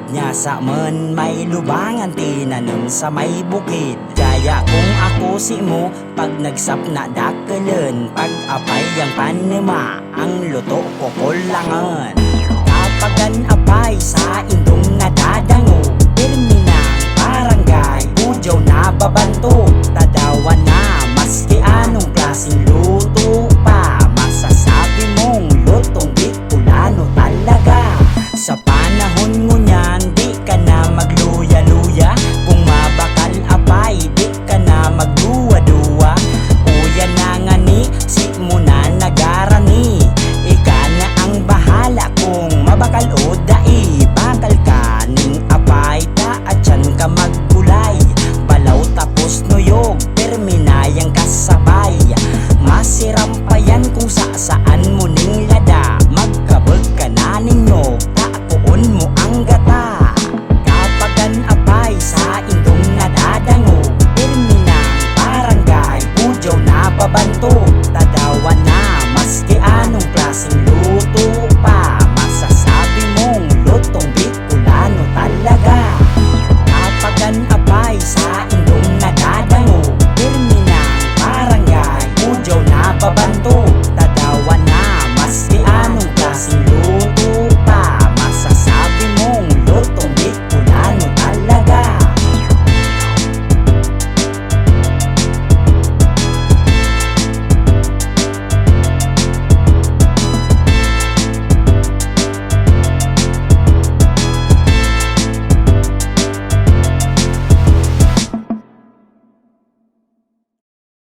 Nya sa men may lubangan tinanom sa may bukid. Gaya kung ako si mo pag nagsap na dakelen, pag apay ang panema ang luto ko kulangan. Kapagan apay sa indong nadadango, pirmi ng barangay budyaw na babanto. Tadawan na maski anong klaseng luto pa, masasabi mong lutong Bicolano talaga. Sa panahon mo niyan, di ka na magluya-luya. Kung mabakal apay, di ka na magduwa-duwa. Uya na nga ni, si mo na nagarani. Ika na ang bahala kung mabakal o dai. Bakal ka ning apay, ta at yan ka maggulay. Balaw tapos nuyog, terminayang kasabay. Masiram pa yan kung saan mo ning